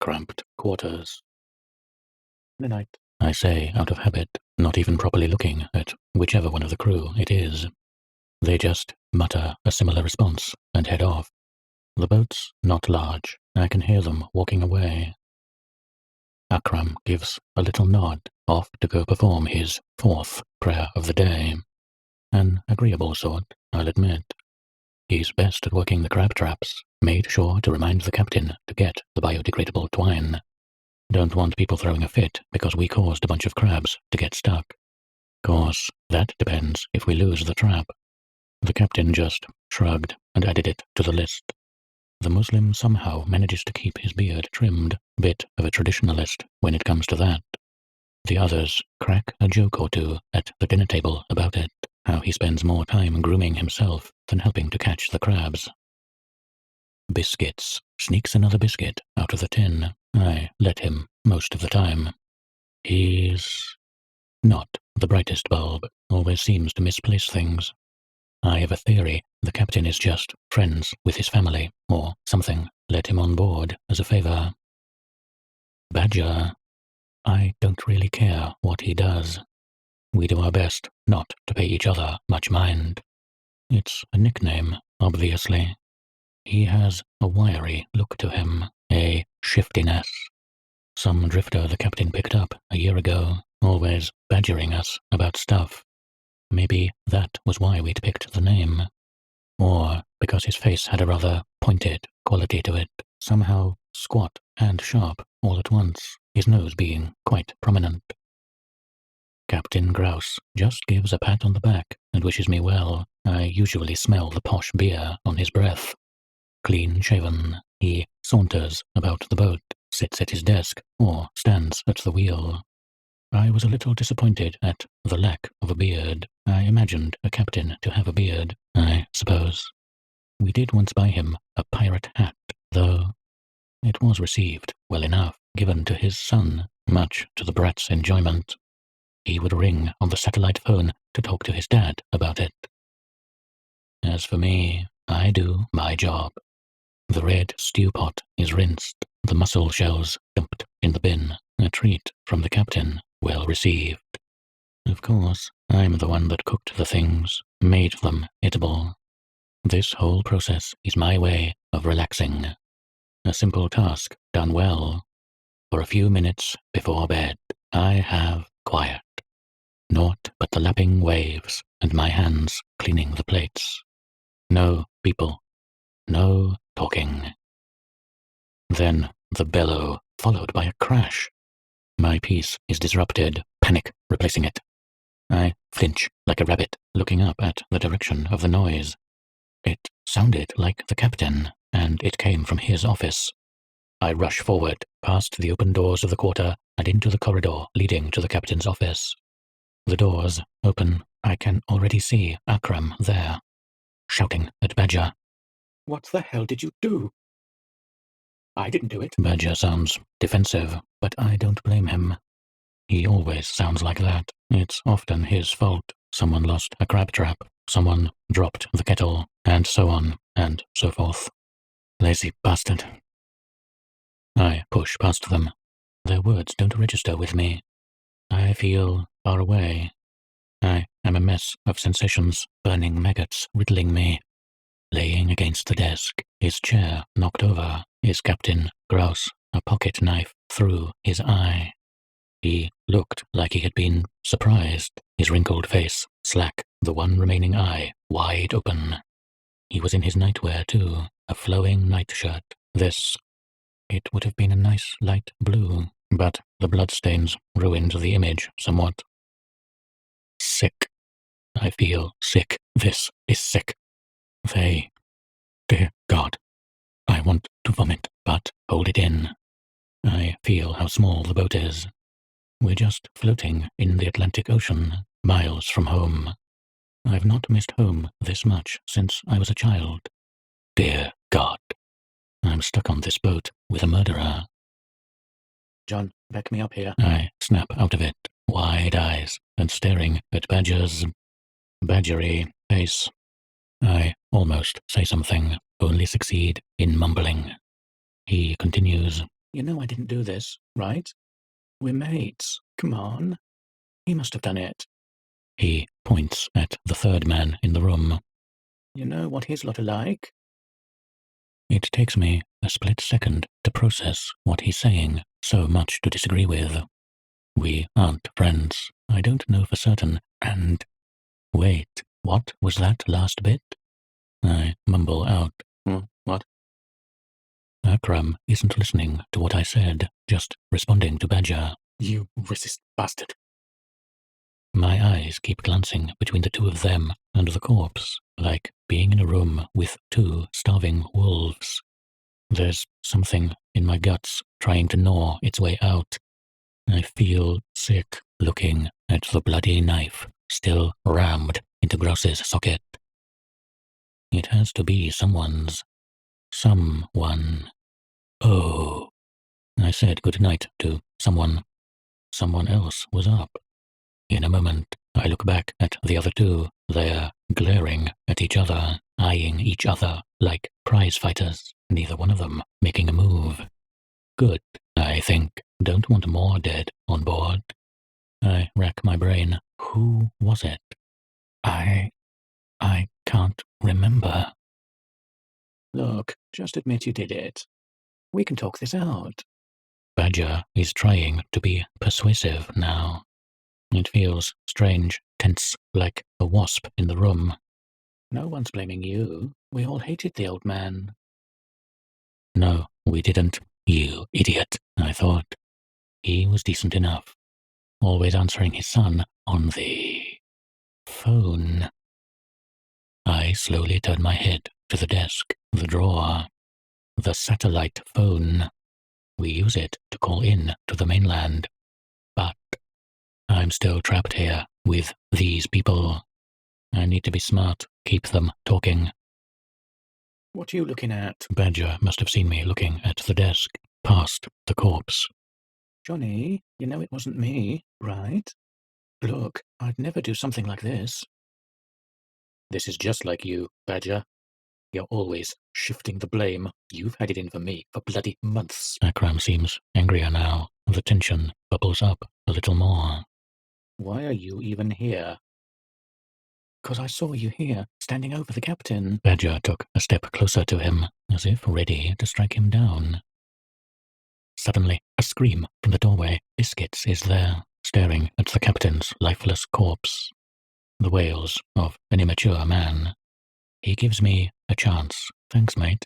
Cramped Quarters. "Good night," I say out of habit, not even properly looking at whichever one of the crew it is. They just mutter a similar response and head off. The boat's not large. I can hear them walking away. Akram gives a little nod, off to go perform his fourth prayer of the day. An agreeable sort, I'll admit. He's best at working the crab traps, made sure to remind the captain to get the biodegradable twine. Don't want people throwing a fit because we caused a bunch of crabs to get stuck. Course, that depends if we lose the trap. The captain just shrugged and added it to the list. The Muslim somehow manages to keep his beard trimmed, bit of a traditionalist when it comes to that. The others crack a joke or two at the dinner table about it, how he spends more time grooming himself than helping to catch the crabs. Biscuits. Sneaks another biscuit out of the tin. I let him most of the time. He's not the brightest bulb, always seems to misplace things. I have a theory the captain is just friends with his family, or something. Let him on board as a favor. Badger. I don't really care what he does. We do our best not to pay each other much mind. It's a nickname, obviously. He has a wiry look to him, a shiftiness. Some drifter the captain picked up a year ago, always badgering us about stuff. Maybe that was why we'd picked the name. Or because his face had a rather pointed quality to it, somehow squat and sharp all at once, his nose being quite prominent. Captain Grouse just gives a pat on the back and wishes me well. I usually smell the posh beer on his breath. Clean-shaven, he saunters about the boat, sits at his desk, or stands at the wheel. I was a little disappointed at the lack of a beard. I imagined a captain to have a beard, I suppose. We did once buy him a pirate hat, though. It was received well enough, given to his son, much to the brat's enjoyment. He would ring on the satellite phone to talk to his dad about it. As for me, I do my job. The red stew pot is rinsed, the mussel shells dumped in the bin, a treat from the captain, well received. Of course, I'm the one that cooked the things, made them eatable. This whole process is my way of relaxing. A simple task done well. For a few minutes before bed, I have quiet. Naught but the lapping waves and my hands cleaning the plates. No people. No talking. Then the bellow, followed by a crash. My peace is disrupted, panic replacing it. I flinch like a rabbit, looking up at the direction of the noise. It sounded like the captain, and it came from his office. I rush forward, past the open doors of the quarter, and into the corridor leading to the captain's office. The doors open. I can already see Akram there, shouting at Badger. "What the hell did you do?" "I didn't do it." Badger sounds defensive, but I don't blame him. He always sounds like that. It's often his fault. Someone lost a crab trap, someone dropped the kettle, and so on and so forth. Lazy bastard. I push past them. Their words don't register with me. I feel far away. I am a mess of sensations, burning maggots riddling me. Laying against the desk, his chair knocked over, is Captain Grouse, a pocket knife through his eye. He looked like he had been surprised, his wrinkled face slack, the one remaining eye wide open. He was in his nightwear too, a flowing nightshirt. It would have been a nice light blue, but the bloodstains ruined the image somewhat. Sick. I feel sick. This is sick. Dear God, I want to vomit, but hold it in. I feel how small the boat is. We're just floating in the Atlantic Ocean, miles from home. I've not missed home this much since I was a child. Dear God, I'm stuck on this boat with a murderer. "John, back me up here." I snap out of it, wide eyes, and staring at Badger's badgery face. I almost say something, only succeed in mumbling. He continues, You know I didn't do this, right? We're mates. Come on. He must have done it. He points at the third man in the room. You know what his lot are like? It takes me a split second to process what he's saying, so much to disagree with. We aren't friends. I don't know for certain, and... Wait, what was that last bit? I mumble out. What? Akram isn't listening to what I said, just responding to Badger. You racist bastard. My eyes keep glancing between the two of them and the corpse, like being in a room with two starving wolves. There's something in my guts trying to gnaw its way out. I feel sick looking at the bloody knife still rammed into Gross's socket. It has to be someone's. Someone. Oh. I said good night to someone. Someone else was up. In a moment, I look back at the other two. They're glaring at each other, eyeing each other like prize fighters, neither one of them making a move. Good, I think. Don't want more dead on board. I rack my brain. Who was it? I can't remember. Look, just admit you did it. We can talk this out. Badger is trying to be persuasive now. It feels strange, tense, like a wasp in the room. No one's blaming you. We all hated the old man. No, we didn't. You idiot, I thought. He was decent enough. Always answering his son on the phone. I slowly turn my head to the desk, the drawer. The satellite phone. We use it to call in to the mainland. But I'm still trapped here with these people. I need to be smart, keep them talking. What are you looking at? Badger must have seen me looking at the desk, past the corpse. Johnny, you know it wasn't me, right? Look, I'd never do something like this. This is just like you, Badger. You're always shifting the blame. You've had it in for me for bloody months. Akram seems angrier now. The tension bubbles up a little more. Why are you even here? 'Cause I saw you here, standing over the captain. Badger took a step closer to him, as if ready to strike him down. Suddenly, a scream from the doorway. Biscuits is there, staring at the captain's lifeless corpse. The wails of an immature man. He gives me a chance. Thanks, mate.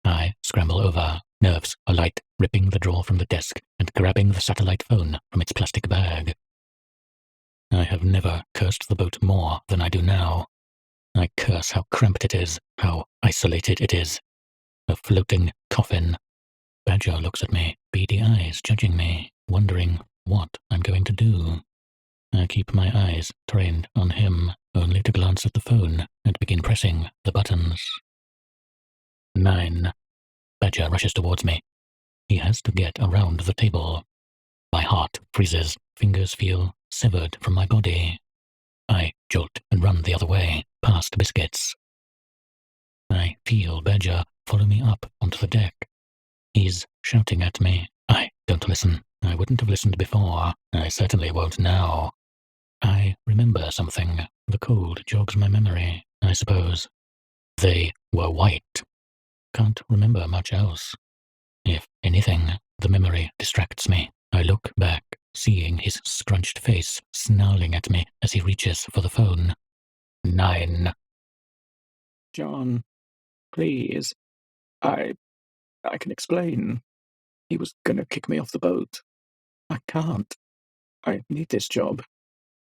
I scramble over, nerves alight, ripping the drawer from the desk and grabbing the satellite phone from its plastic bag. I have never cursed the boat more than I do now. I curse how cramped it is, how isolated it is. A floating coffin. Badger looks at me, beady eyes judging me, wondering what I'm going to do. I keep my eyes trained on him, only to glance at the phone and begin pressing the buttons. 9. Badger rushes towards me. He has to get around the table. My heart freezes, fingers feel severed from my body. I jolt and run the other way, past Biscuits. I feel Badger follow me up onto the deck. He's shouting at me. I don't listen. I wouldn't have listened before. I certainly won't now. I remember something. The cold jogs my memory, I suppose. They were white. Can't remember much else. If anything, the memory distracts me. I look back, seeing his scrunched face snarling at me as he reaches for the phone. 9. John, please. I can explain. He was gonna kick me off the boat. I can't. I need this job.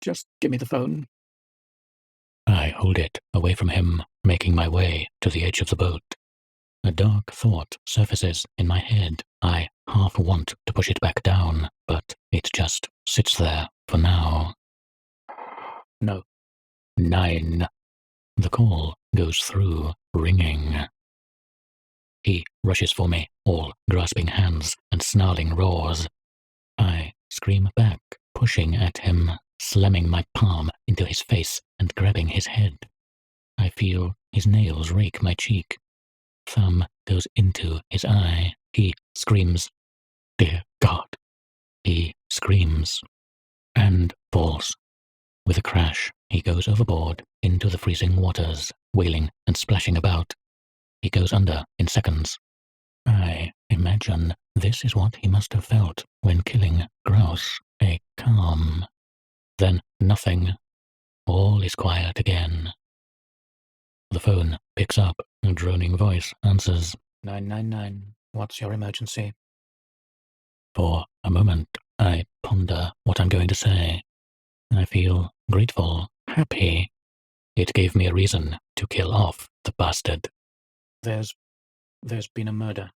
Just give me the phone. I hold it away from him, making my way to the edge of the boat. A dark thought surfaces in my head. I half want to push it back down, but it just sits there for now. No. 9. The call goes through, ringing. He rushes for me, all grasping hands and snarling roars. I scream back, pushing at him, slamming my palm into his face and grabbing his head. I feel his nails rake my cheek. Thumb goes into his eye. He screams, dear God. He screams and falls. With a crash, he goes overboard into the freezing waters, wailing and splashing about. He goes under in seconds. I imagine this is what he must have felt when killing grouse, a calm. Then nothing. All is quiet again. The phone picks up. A droning voice answers. 999. What's your emergency? For a moment, I ponder what I'm going to say. I feel grateful, happy. It gave me a reason to kill off the bastard. There's been a murder.